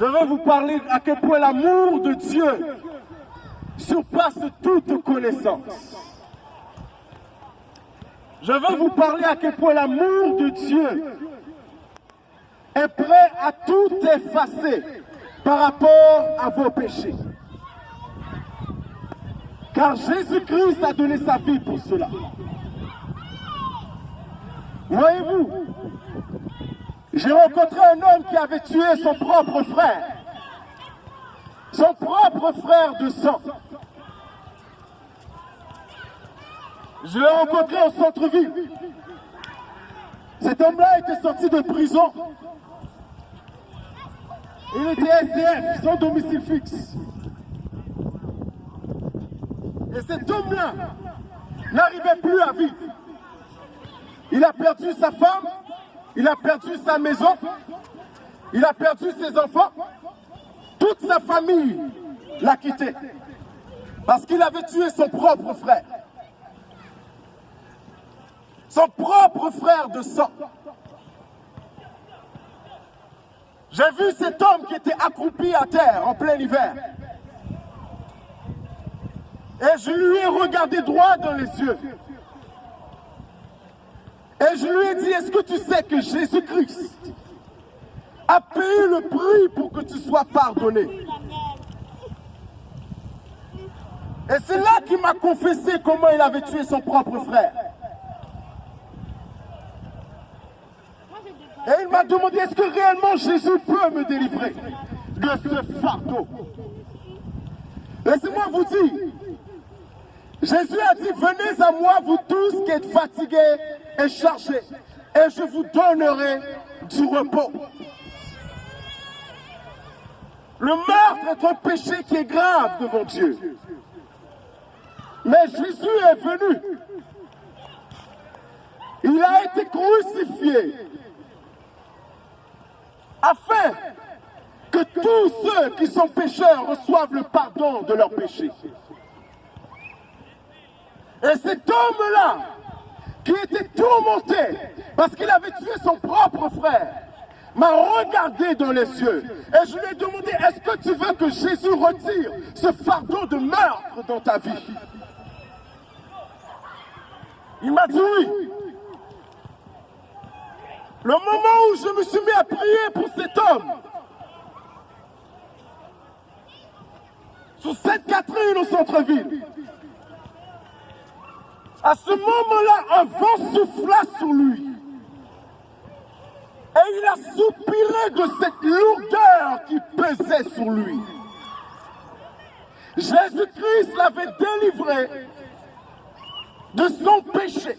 Je veux vous parler à quel point l'amour de Dieu surpasse toute connaissance. Je veux vous parler à quel point l'amour de Dieu est prêt à tout effacer par rapport à vos péchés. Car Jésus-Christ a donné sa vie pour cela. Voyez-vous, j'ai rencontré un homme qui avait tué son propre frère. Son propre frère de sang. Je l'ai rencontré au centre-ville. Cet homme-là était sorti de prison. Il était SDF, sans domicile fixe. Et cet homme-là n'arrivait plus à vivre. Il a perdu sa femme, il a perdu sa maison, il a perdu ses enfants. Toute sa famille l'a quitté parce qu'il avait tué son propre frère. Son propre frère de sang. J'ai vu cet homme qui était accroupi à terre en plein hiver. Et je lui ai regardé droit dans les yeux. Et je lui ai dit, est-ce que tu sais que Jésus-Christ a payé le prix pour que tu sois pardonné? Et c'est là qu'il m'a confessé comment il avait tué son propre frère. Et il m'a demandé, est-ce que réellement Jésus peut me délivrer de ce fardeau? Laissez-moi vous dire, Jésus a dit, venez à moi vous tous qui êtes fatigués et chargés, et je vous donnerai du repos. Le meurtre est un péché qui est grave devant Dieu. Mais Jésus est venu. Il a été crucifié afin que tous ceux qui sont pécheurs reçoivent le pardon de leurs péchés. Et cet homme-là, qui était tourmenté parce qu'il avait tué son propre frère, m'a regardé dans les yeux et je lui ai demandé, est-ce que tu veux que Jésus retire ce fardeau de meurtre dans ta vie? Il m'a dit oui. Le moment où je me suis mis à prier pour cet homme, sous Sainte-Catherine au centre-ville, à ce moment-là, un vent souffla sur lui. Et il a soupiré de cette lourdeur qui pesait sur lui. Jésus-Christ l'avait délivré de son péché,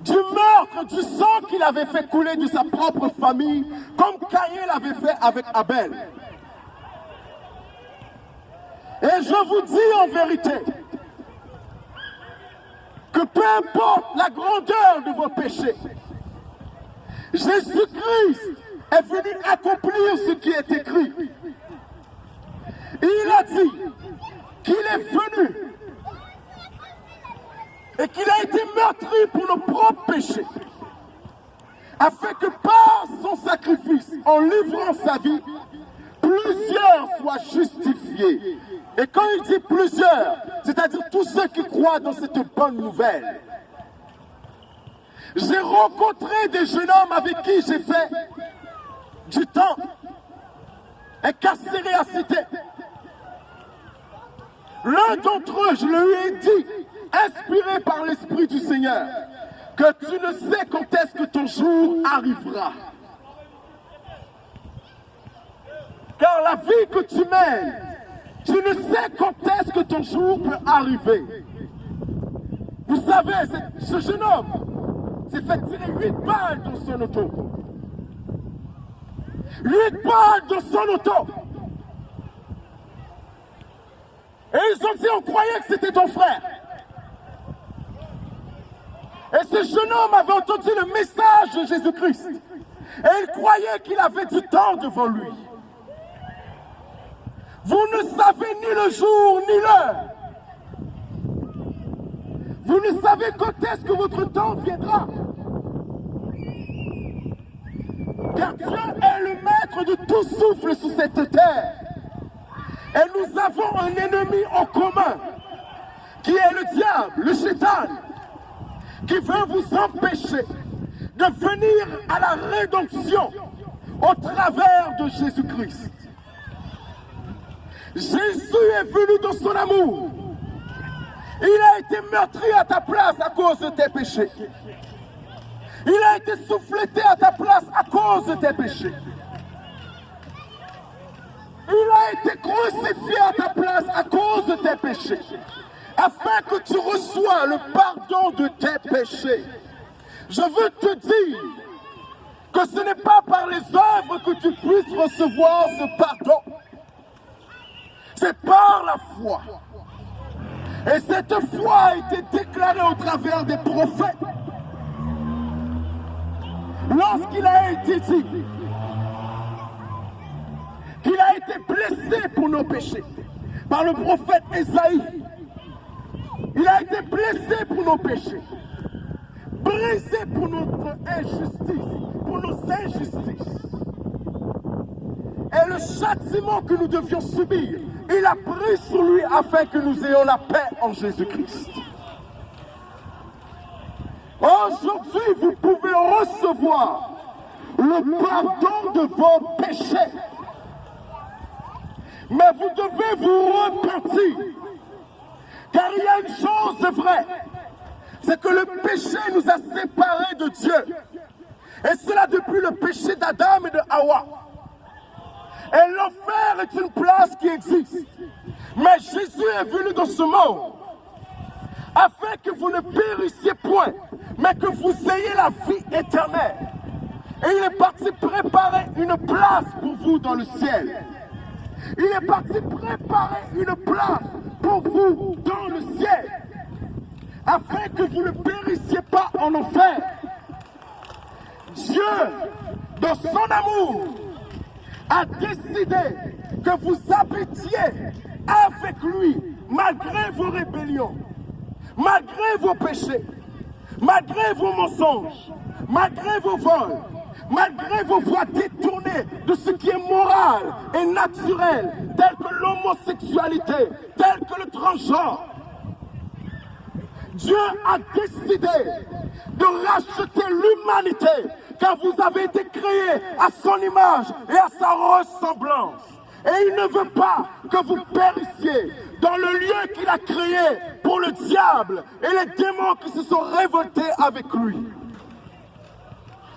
du meurtre, du sang qu'il avait fait couler de sa propre famille, comme Caïn l'avait fait avec Abel. Et je vous dis en vérité, que peu importe la grandeur de vos péchés, Jésus-Christ est venu accomplir ce qui est écrit. Il a dit qu'il est venu et qu'il a été meurtri pour nos propres péchés, afin que par son sacrifice, en livrant sa vie, plusieurs soient justifiés. Et quand il dit plusieurs, c'est-à-dire tous ceux qui croient dans cette bonne nouvelle. J'ai rencontré des jeunes hommes avec qui j'ai fait du temps, incarcérés à cité. L'un d'entre eux, je lui ai dit, inspiré par l'Esprit du Seigneur, que tu ne sais quand est-ce que ton jour arrivera. Car la vie que tu mènes, tu ne sais quand est-ce que ton jour peut arriver. Vous savez, ce jeune homme s'est fait tirer 8 balles dans son auto. 8 balles dans son auto. Et ils ont dit, on croyait que c'était ton frère. Et ce jeune homme avait entendu le message de Jésus-Christ. Et il croyait qu'il avait du temps devant lui. Vous ne savez ni le jour ni l'heure. Vous ne savez quand est-ce que votre temps viendra. Car Dieu est le maître maître de tout souffle sur cette terre. Et nous avons un ennemi en commun, qui est le diable, le Shaitan, qui veut vous empêcher de venir à la rédemption au travers de Jésus-Christ. Jésus est venu dans son amour. Il a été meurtri à ta place à cause de tes péchés. Il a été souffleté à ta place à cause de tes péchés. Il a été crucifié à ta place à cause de tes péchés, afin que tu reçoies le pardon de tes péchés. Je veux te dire que ce n'est pas par les œuvres que tu puisses recevoir ce pardon. C'est par la foi. Et cette foi a été déclarée au travers des prophètes. Lorsqu'il a été dit qu'il a été blessé pour nos péchés par le prophète Ésaïe. Il a été blessé pour nos péchés, brisé pour notre injustice, pour nos injustices. Et le châtiment que nous devions subir, il a pris sur lui afin que nous ayons la paix en Jésus-Christ. Aujourd'hui, vous pouvez recevoir le pardon de vos péchés. Mais vous devez vous repentir. Car il y a une chose de vraie, c'est que le péché nous a séparés de Dieu. Et cela depuis le péché d'Adam et de Hawa. Et l'enfer est une place qui existe. Mais Jésus est venu dans ce monde afin que vous ne périssiez point, mais que vous ayez la vie éternelle. Et il est parti préparer une place pour vous dans le ciel. Il est parti préparer une place pour vous dans le ciel, afin que vous ne périssiez pas en enfer. Dieu, dans son amour, a décidé que vous habitiez avec lui, malgré vos rébellions, malgré vos péchés, malgré vos mensonges, malgré vos vols, malgré vos voies détournées de ce qui est moral et naturel, tel que l'homosexualité, tel que le transgenre. Dieu a décidé de racheter l'humanité, car vous avez été créés à son image et à sa ressemblance. Et il ne veut pas que vous périssiez dans le lieu qu'il a créé pour le diable et les démons qui se sont révoltés avec lui.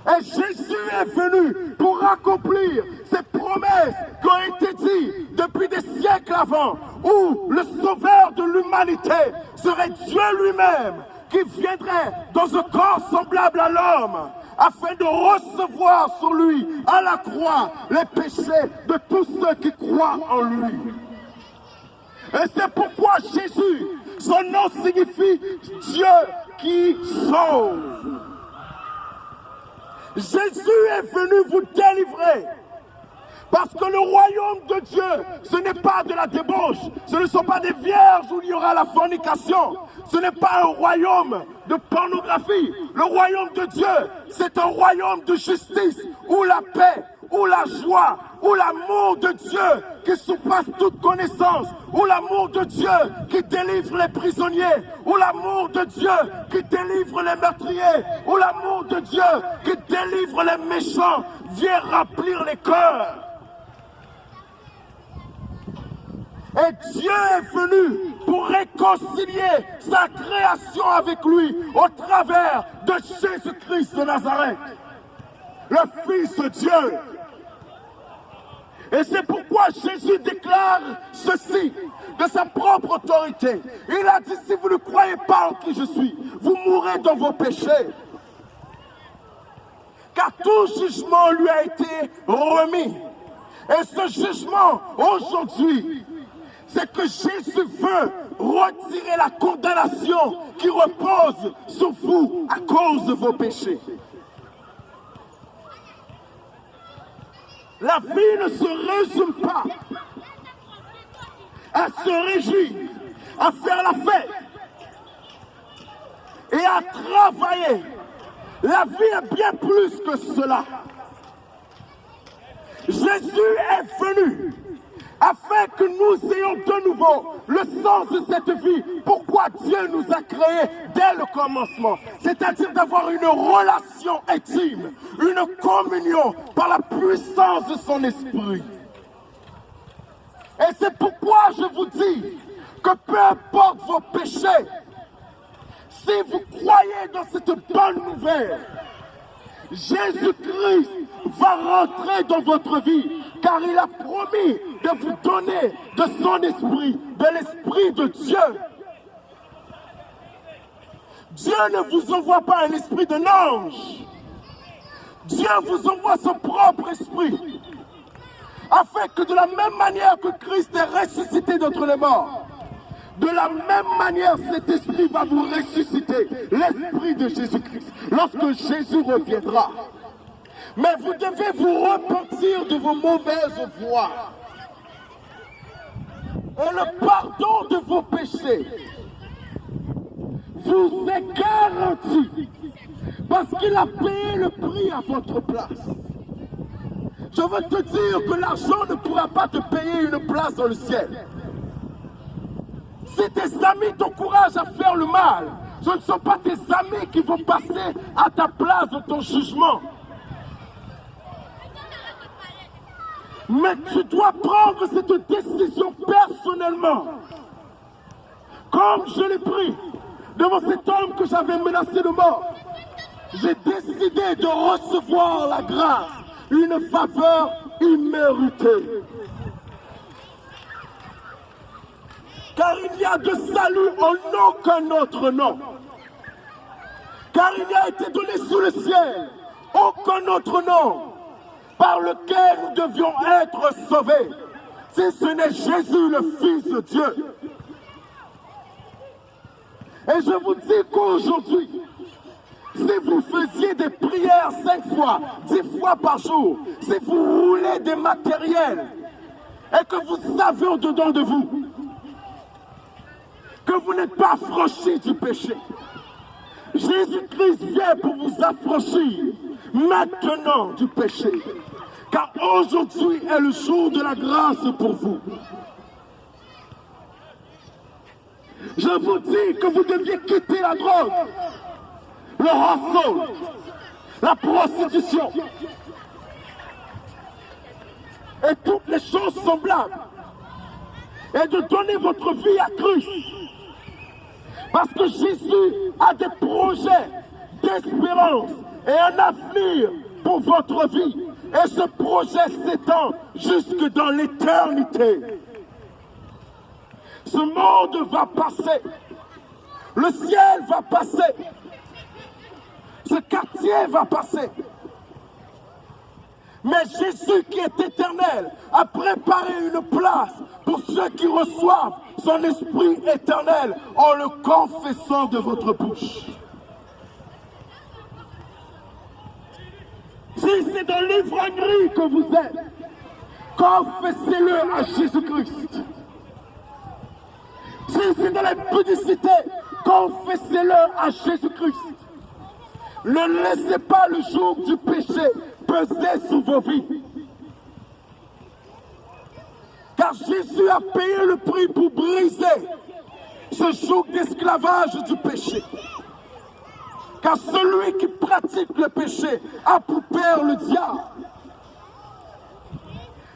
Et Jésus est venu pour accomplir ces promesses qui ont été dites depuis des siècles avant, où le sauveur de l'humanité serait Dieu lui-même, qui viendrait dans un corps semblable à l'homme, afin de recevoir sur lui, à la croix, les péchés de tous ceux qui croient en lui. Et c'est pourquoi Jésus, son nom signifie Dieu qui sauve. Jésus est venu vous délivrer. Parce que le royaume de Dieu, ce n'est pas de la débauche, ce ne sont pas des vierges où il y aura la fornication, ce n'est pas un royaume de pornographie. Le royaume de Dieu, c'est un royaume de justice, où la paix, où la joie, où l'amour de Dieu qui surpasse toute connaissance, où l'amour de Dieu qui délivre les prisonniers, où l'amour de Dieu qui délivre les meurtriers, où l'amour de Dieu qui délivre les méchants vient remplir les cœurs. Et Dieu est venu pour réconcilier sa création avec lui au travers de Jésus-Christ de Nazareth, le Fils de Dieu. Et c'est pourquoi Jésus déclare ceci de sa propre autorité. Il a dit, si vous ne croyez pas en qui je suis, vous mourrez dans vos péchés. Car tout jugement lui a été remis. Et ce jugement, aujourd'hui, c'est que Jésus veut retirer la condamnation qui repose sur vous à cause de vos péchés. La vie ne se résume pas à se réjouir, à faire la fête et à travailler. La vie est bien plus que cela. Jésus est venu afin que nous ayons de nouveau le sens de cette vie. Pourquoi Dieu nous a créés dès le commencement, c'est-à-dire d'avoir une relation intime, une communion par la puissance de son esprit. Et c'est pourquoi je vous dis que peu importe vos péchés, si vous croyez dans cette bonne nouvelle, Jésus-Christ va rentrer dans votre vie, car il a promis de vous donner de son esprit, de l'esprit de Dieu. Dieu ne vous envoie pas un esprit d'un ange. Dieu vous envoie son propre esprit, afin que de la même manière que Christ est ressuscité d'entre les morts, de la même manière, cet esprit va vous ressusciter, l'esprit de Jésus-Christ, lorsque Jésus reviendra. Mais vous devez vous repentir de vos mauvaises voies. Et le pardon de vos péchés vous est garanti, parce qu'il a payé le prix à votre place. Je veux te dire que l'argent ne pourra pas te payer une place dans le ciel. Si tes amis t'encouragent à faire le mal, ce ne sont pas tes amis qui vont passer à ta place dans ton jugement. Mais tu dois prendre cette décision personnellement. Comme je l'ai pris devant cet homme que j'avais menacé de mort. J'ai décidé de recevoir la grâce, une faveur imméritée. Car il n'y a de salut en aucun autre nom. Car il n'y a été donné sous le ciel aucun autre nom par lequel nous devions être sauvés, si ce n'est Jésus, le Fils de Dieu. Et je vous dis qu'aujourd'hui, si vous faisiez des prières 5 fois, 10 fois par jour, si vous roulez des matériels, et que vous savez au-dedans de vous que vous n'êtes pas affranchis du péché, Jésus-Christ vient pour vous affranchir maintenant du péché. Car aujourd'hui est le jour de la grâce pour vous. Je vous dis que vous deviez quitter la drogue, le hustle, la prostitution et toutes les choses semblables, et de donner votre vie à Christ. Parce que Jésus a des projets d'espérance et un avenir pour votre vie. Et ce projet s'étend jusque dans l'éternité. Ce monde va passer. Le ciel va passer. Ce quartier va passer. Mais Jésus qui est éternel a préparé une place pour ceux qui reçoivent son esprit éternel en le confessant de votre bouche. Si c'est dans l'ivrognerie que vous êtes, confessez-le à Jésus-Christ. Si c'est dans l'impudicité, confessez-le à Jésus-Christ. Ne laissez pas le joug du péché peser sur vos vies. Car Jésus a payé le prix pour briser ce joug d'esclavage du péché. Car celui qui pratique le péché a pour père le diable.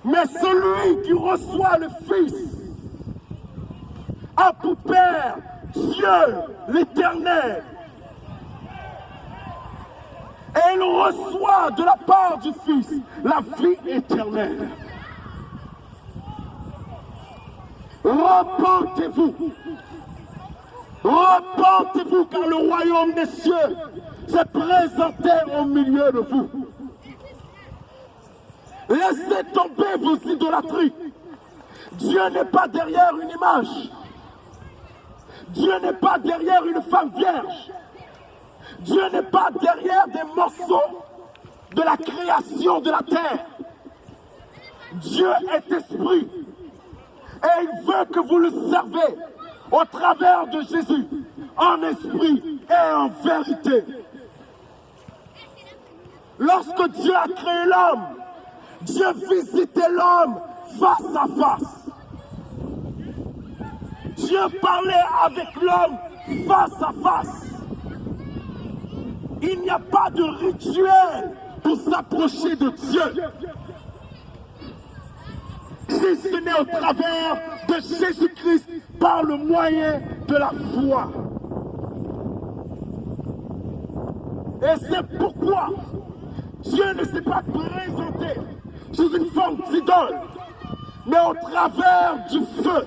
Mais celui qui reçoit le Fils a pour père Dieu l'Éternel. Et il reçoit de la part du Fils la vie éternelle. Repentez-vous. Repentez-vous, car le royaume des cieux s'est présenté au milieu de vous. Laissez tomber vos idolâtries. Dieu n'est pas derrière une image. Dieu n'est pas derrière une femme vierge. Dieu n'est pas derrière des morceaux de la création de la terre. Dieu est esprit. Et il veut que vous le servez au travers de Jésus, en esprit et en vérité. Lorsque Dieu a créé l'homme, Dieu visitait l'homme face à face. Dieu parlait avec l'homme face à face. Il n'y a pas de rituel pour s'approcher de Dieu. Si ce n'est au travers de Jésus-Christ par le moyen de la foi. Et c'est pourquoi Dieu ne s'est pas présenté sous une forme d'idole, mais au travers du feu,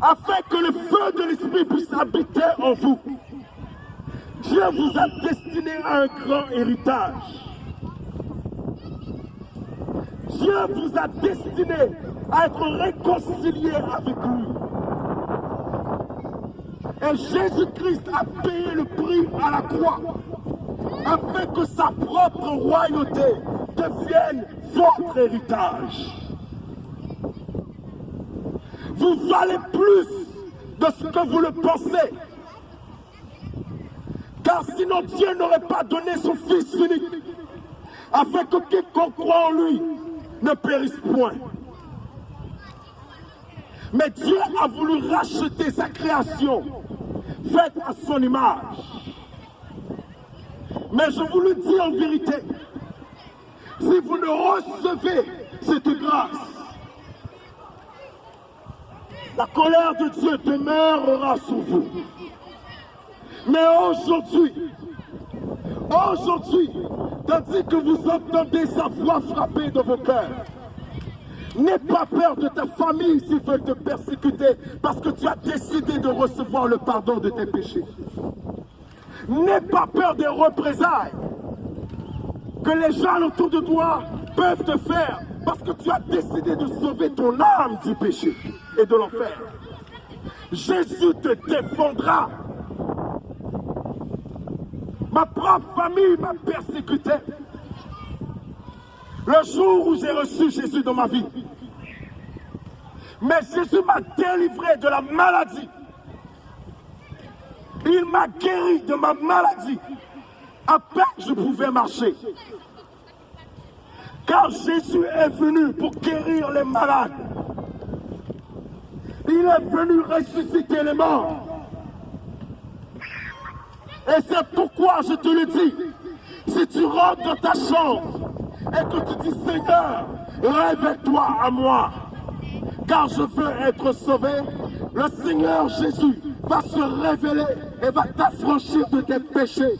afin que le feu de l'Esprit puisse habiter en vous. Dieu vous a destiné à un grand héritage. Dieu vous a destiné à être réconcilié avec lui. Et Jésus-Christ a payé le prix à la croix, afin que sa propre royauté devienne votre héritage. Vous valez plus de ce que vous le pensez. Car sinon Dieu n'aurait pas donné son Fils unique, afin que quiconque croit en lui ne périsse point. Mais Dieu a voulu racheter sa création, faite à son image. Mais je vous le dis en vérité, si vous ne recevez cette grâce, la colère de Dieu demeurera sur vous. Mais aujourd'hui, tandis que vous entendez sa voix frapper dans vos cœurs, n'aie pas peur de ta famille s'ils veulent te persécuter parce que tu as décidé de recevoir le pardon de tes péchés. N'aie pas peur des représailles que les gens autour de toi peuvent te faire parce que tu as décidé de sauver ton âme du péché et de l'enfer. Jésus te défendra. Ma propre famille m'a persécuté le jour où j'ai reçu Jésus dans ma vie. Mais Jésus m'a délivré de la maladie. Il m'a guéri de ma maladie. À peine je pouvais marcher. Car Jésus est venu pour guérir les malades. Il est venu ressusciter les morts. Et c'est pourquoi je te le dis, si tu rentres dans ta chambre et que tu dis Seigneur, révèle-toi à moi, car je veux être sauvé, le Seigneur Jésus va se révéler et va t'affranchir de tes péchés.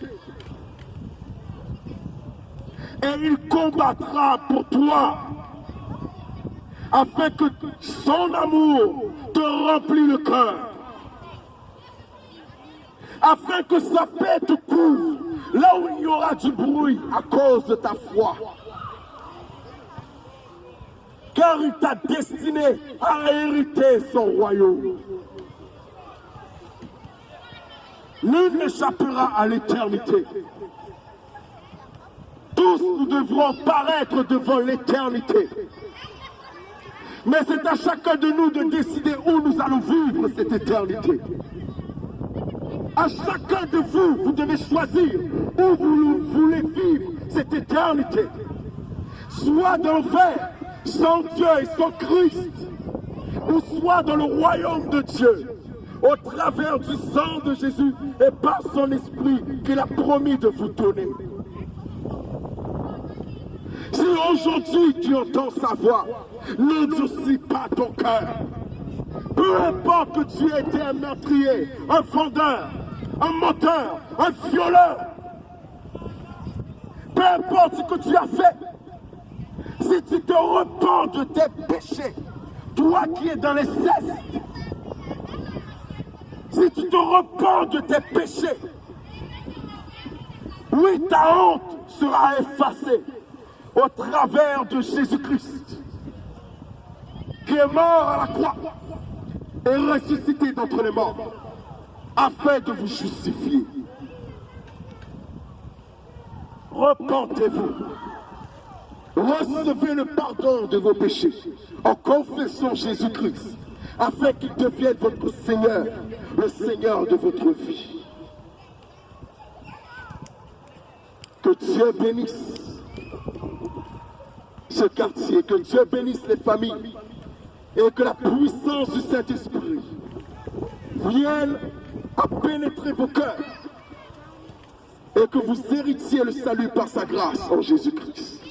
Et il combattra pour toi, afin que son amour te remplisse le cœur. Afin que sa paix te couvre là où il y aura du bruit à cause de ta foi. Car il t'a destiné à hériter son royaume. Nul n'échappera à l'éternité. Tous nous devrons paraître devant l'éternité. Mais c'est à chacun de nous de décider où nous allons vivre cette éternité. À chacun de vous, vous devez choisir où vous voulez vivre cette éternité. Soit dans l'enfer, sans Dieu et sans Christ, ou soit dans le royaume de Dieu, au travers du sang de Jésus et par son esprit qu'il a promis de vous donner. Si aujourd'hui tu entends sa voix, n'endurcis pas ton cœur. Peu importe que tu aies été un meurtrier, un vendeur, un menteur, un violeur, peu importe ce que tu as fait, si tu te repens de tes péchés, toi qui es dans les cesses, si tu te repens de tes péchés, oui, ta honte sera effacée au travers de Jésus-Christ, qui est mort à la croix et ressuscité d'entre les morts, afin de vous justifier. Repentez-vous. Recevez le pardon de vos péchés en confessant Jésus-Christ, afin qu'il devienne votre Seigneur, le Seigneur de votre vie. Que Dieu bénisse ce quartier. Que Dieu bénisse les familles et que la puissance du Saint-Esprit vienne à pénétrer vos cœurs et que vous héritiez le salut par sa grâce en Jésus-Christ.